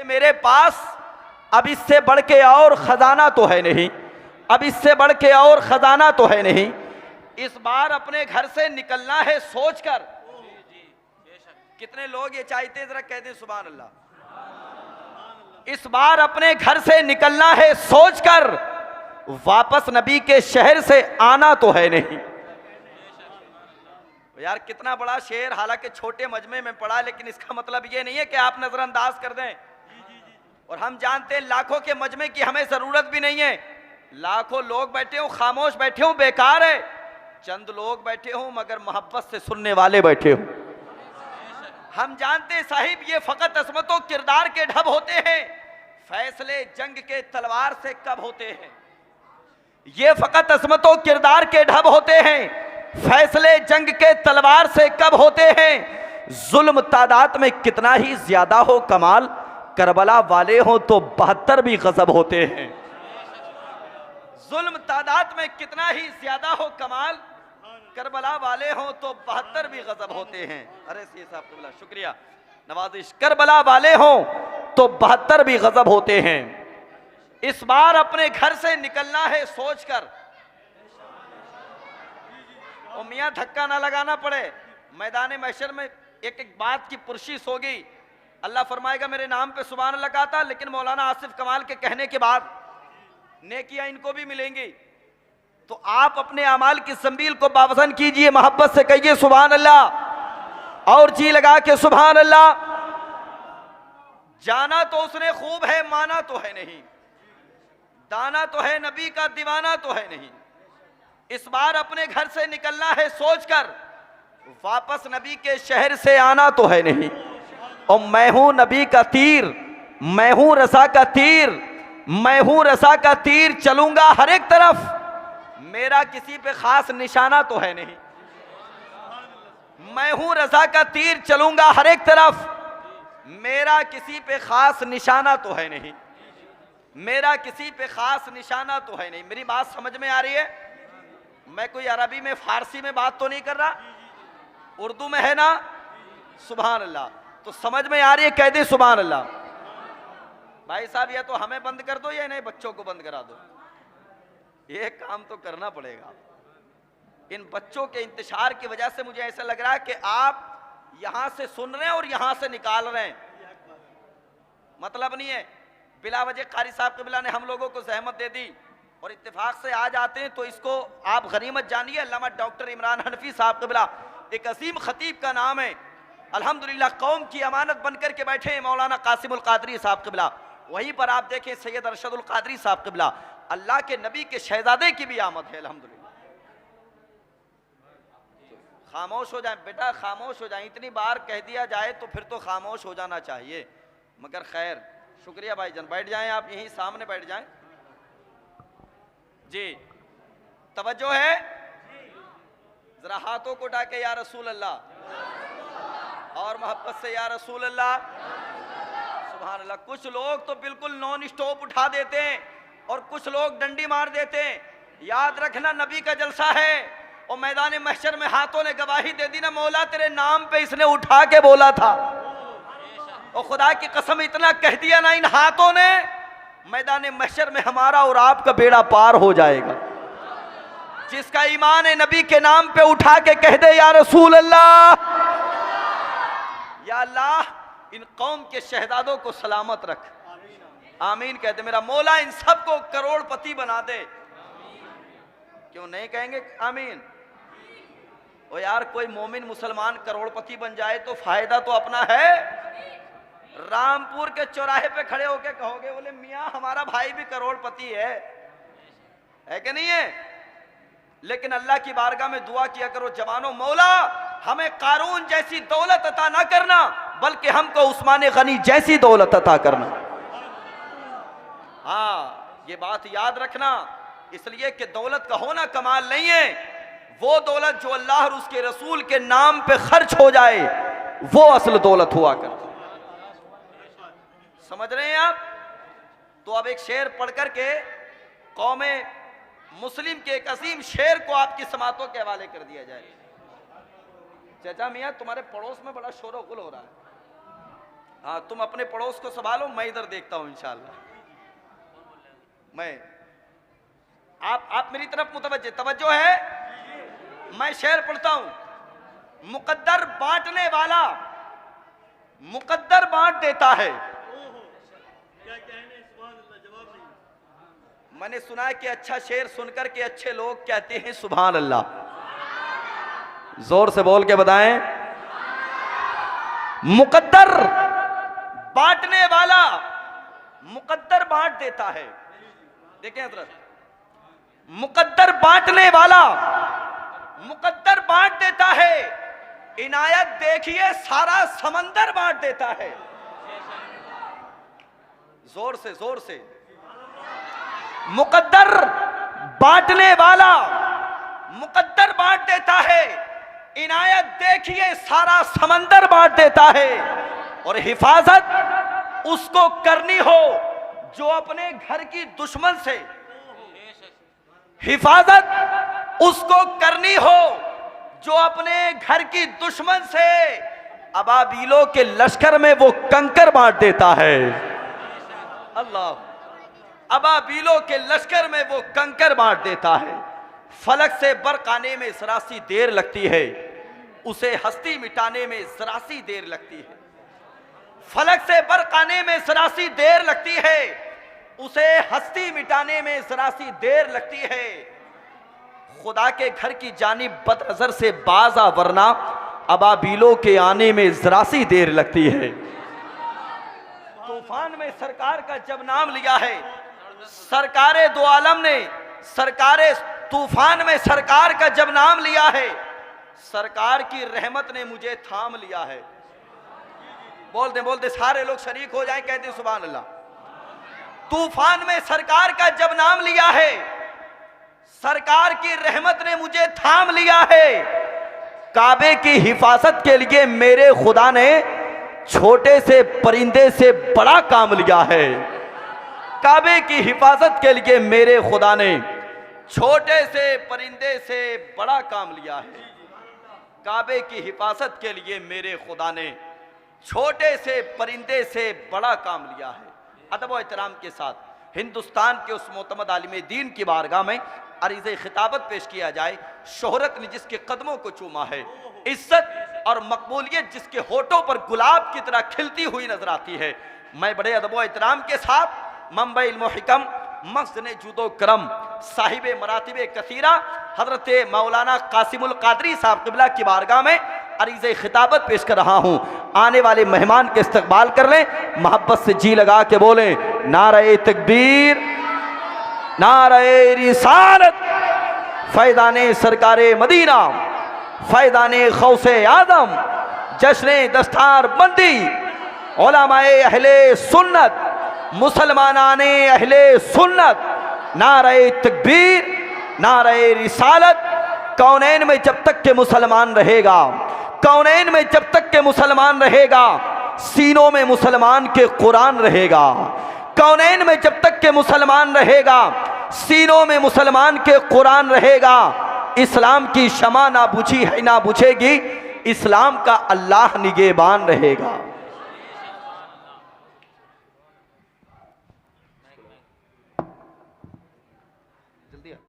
मेरे पास अब इससे बढ़ के और खजाना तो है नहीं, अब इससे बढ़ के और खजाना तो है नहीं। इस बार अपने घर से निकलना है सोचकर। कितने लोग ये चाहते हैं, जरा कह दें सुभान अल्लाह। इस बार अपने घर से निकलना है सोचकर, वापस नबी के शहर से आना तो है नहीं। यार कितना बड़ा शेर, हालांकि छोटे मजमे में पड़ा, लेकिन इसका मतलब ये नहीं है कि आप नजरअंदाज कर दें। और हम जानते हैं लाखों के मजमे की हमें जरूरत भी नहीं है। लाखों लोग बैठे हो, खामोश बैठे हो, बेकार है। चंद लोग बैठे हो मगर मोहब्बत से सुनने वाले बैठे हो। हम जानते हैं साहिब ये फकत असमतों किरदार के ढब होते हैं, फैसले जंग के तलवार से कब होते हैं। ये फकत असमतों किरदार के ढब होते हैं, फैसले जंग के तलवार से कब होते हैं। जुल्म तादाद में कितना ही ज्यादा हो कमाल, करबला वाले हो तो 72 भी गजब होते हैं। जुल्म तादाद में कितना ही ज्यादा हो कमाल, करबला वाले हो तो 72 भी गजब होते हैं। अरे सी साहब क़िबला शुक्रिया नवाजिश। करबला वाले हो तो 72 भी गजब होते हैं। इस बार अपने घर से निकलना है सोचकर, ओ मियां धक्का ना लगाना पड़े। मैदान महशर में एक एक बात की पुरशिश होगी। अल्लाह फरमाएगा मेरे नाम पे सुभान अल्लाह कहा था, लेकिन मौलाना आसिफ कमाल के कहने के बाद नेकियां इनको भी मिलेंगी। तो आप अपने अमाल की संबील को बावजन कीजिए, मोहब्बत से कहिए सुभान अल्लाह, और जी लगा के सुभान अल्लाह। जाना तो उसने खूब है, माना तो है नहीं, दाना तो है नबी का, दीवाना तो है नहीं। इस बार अपने घर से निकलना है सोचकर, वापस नबी के शहर से आना तो है नहीं। और मैं हूं नबी का तीर, मैं हूं रसा का तीर, मैं हूं रसा का तीर, चलूंगा हर एक तरफ, मेरा किसी पे खास निशाना तो है नहीं। मैं हूं रजा का तीर, चलूंगा हर एक तरफ, मेरा किसी पे खास निशाना तो है नहीं, मेरा किसी पे खास निशाना तो है नहीं। मेरी बात समझ में आ रही है? मैं कोई अरबी में फारसी में बात तो नहीं कर रहा, उर्दू में है ना। सुभान अल्लाह। तो समझ में आ रही है, कह दे सुभान अल्लाह। भाई साहब या तो हमें बंद कर दो या इन्हें बच्चों को बंद करा दो, ये काम तो करना पड़ेगा। इन बच्चों के इंतशार की वजह से मुझे ऐसा लग रहा है कि आप यहां से सुन रहे हैं और यहां से निकाल रहे हैं, मतलब नहीं है। बिला वजह कारी साहब क़िबला ने हम लोगों को जहमत दे दी और इत्तेफाक से आज आते हैं, तो इसको आप गनीमत जानिए। अल्लामा डॉक्टर इमरान हनफी साहब क़िबला एक अजीम खतीब का नाम है, अल्हम्दुलिल्लाह कौम की अमानत बनकर के बैठे हैं मौलाना कासिमुल कादरी साहब क़िबला। वहीं पर आप देखें सैयद अरशदुल कादरी साहब क़िबला, अल्लाह के नबी के शहजादे की भी आमद है अल्हम्दुलिल्लाह। खामोश हो जाए बेटा, खामोश हो जाए। इतनी बार कह दिया जाए तो फिर तो खामोश हो जाना चाहिए, मगर खैर शुक्रिया भाईजान। बैठ जाएं आप, यहीं सामने बैठ जाएं जी। तवज्जो है, जरा हाथों को उठा के या रसूल अल्लाह, और मोहब्बत से या रसूल अल्लाह। सुभान अल्लाह। कुछ लोग तो बिल्कुल नॉन स्टॉप उठा देते हैं और कुछ लोग डंडी मार देते हैं। याद रखना नबी का जलसा है, और मैदान महशर में हाथों ने गवाही दे दी ना, मौला तेरे नाम पे इसने उठा के बोला था। और खुदा की कसम इतना कह दिया ना इन हाथों ने, मैदान महशर में हमारा और आपका बेड़ा पार हो जाएगा। जिसका ईमान है नबी के नाम पे उठा के कह दे या रसूल अल्लाह, या अल्लाह इन कौम के शहजादों को सलामत रख, आमीन कहते। मेरा मौला इन सबको करोड़पति बना दे। क्यों नहीं कहेंगे आमीन? ओ यार कोई मोमिन मुसलमान करोड़पति बन जाए तो फायदा तो अपना है। रामपुर के चौराहे पे खड़े होके कहोगे, बोले मियां हमारा भाई भी करोड़पति है कि नहीं है? लेकिन अल्लाह की बारगाह में दुआ किया करो जवानों, मौला हमें कारून जैसी दौलत अता ना करना, बल्कि हमको उस्मान गनी जैसी दौलत अता करना। हाँ ये बात याद रखना, इसलिए कि दौलत का होना कमाल नहीं है, वो दौलत जो अल्लाह और उसके रसूल के नाम पे खर्च हो जाए वो असल दौलत हुआ करती। समझ रहे हैं आप? तो अब एक शेर पढ़ करके कौमे मुस्लिम के एक अजीम शेर को आपकी समातों के हवाले कर दिया जाए। चाचा मियाँ तुम्हारे पड़ोस में बड़ा शोर गुल हो रहा है। हाँ, तुम अपने पड़ोस को संभालो, मैं इधर देखता हूं इंशाल्लाह। मैं आप मेरी तरफ मुतवज्जे, तवज्जो है। मैं शेर पढ़ता हूं। मुकद्दर बांटने वाला मुकद्दर बांट देता है। मैंने सुना है कि अच्छा शेर सुनकर के अच्छे लोग कहते हैं सुभान अल्लाह। जोर से बोल के बताएं। मुकद्दर बांटने वाला मुकद्दर बांट देता है। देखें हजरत, मुकद्दर बांटने वाला मुकद्दर बांट देता है। इनायत देखिए सारा समंदर बांट देता है। जोर से मुकद्दर बांटने वाला मुकद्दर बांट देता है। इनायत देखिए सारा समंदर बांट देता है। और हिफाजत उसको करनी हो जो अपने घर की दुश्मन से, हिफाजत उसको करनी हो जो अपने घर की दुश्मन से अबाबीलों के लश्कर में वो कंकर बांट देता है। अल्लाह, अबाबीलों के लश्कर में वो कंकर बांट देता है। फलक से बर्क आने में जरा सी देर लगती है, उसे हस्ती मिटाने में जरा सी देर लगती है। फलक से बर्क आने में जरा सी देर लगती है, उसे हस्ती मिटाने में जरा सी देर लगती है। खुदा के घर की जानिब बदनजर से बाजा, वरना अबाबीलों के आने में जरा सी देर लगती है। तूफान में सरकार का जब नाम लिया है, सरकारे दो आलम ने, सरकारे तूफान में सरकार का जब नाम लिया है, सरकार की रहमत ने मुझे थाम लिया है। बोल दे सारे लोग शरीक हो जाएं, कहते सुभान अल्लाह। तूफान में सरकार का जब नाम लिया है, सरकार की रहमत ने मुझे थाम लिया है। काबे की हिफाजत के लिए मेरे खुदा ने छोटे से परिंदे से बड़ा काम लिया है। काबे की हिफाजत के लिए मेरे खुदा ने छोटे से परिंदे से बड़ा काम लिया है। काबे की हिफाजत के लिए मेरे खुदा ने छोटे से परिंदे से बड़ा काम लिया है। अदब व एहतराम के साथ हिंदुस्तान के उस मोतमद आलिम दीन की बारगाह में अरीज़े खिताबत पेश किया जाए। शोहरत ने जिसके कदमों को चूमा है, इज्जत और मकबूलियत जिसके होठों पर गुलाब की तरह खिलती हुई नजर आती है, मैं बड़े अदब व एहतराम के साथ मंबा इल्म हिकम, मखज़न जूदो करम, साहिब मरातिब कसीरा हजरत मौलाना कासिमुल कादरी साहब क़िबला की बारगाह में अरीज़े खिताबत पेश कर रहा हूँ। आने वाले मेहमान के इस्तकबाल कर लें, मोहब्बत से जी लगा के बोलें नारे तकबीर, नारे रिसालत, फैज़ाने सरकारे मदीना, फैज़ाने खौसे आदम, जश्न दस्तार बंदी, उलमाए अहले सुन्नत, मुसलमानाने अहले सुन्नत, नारे तकबीर, नारे रिसालत। कौनैन में जब तक के मुसलमान रहेगा, कौनैन में जब तक के मुसलमान रहेगा, सीनों में मुसलमान के कुरान रहेगा। कौनैन में जब तक के मुसलमान रहेगा, सीनों में मुसलमान के कुरान रहेगा। इस्लाम की शमा ना बुझी है ना बुझेगी, इस्लाम का अल्लाह निगहबान रहेगा।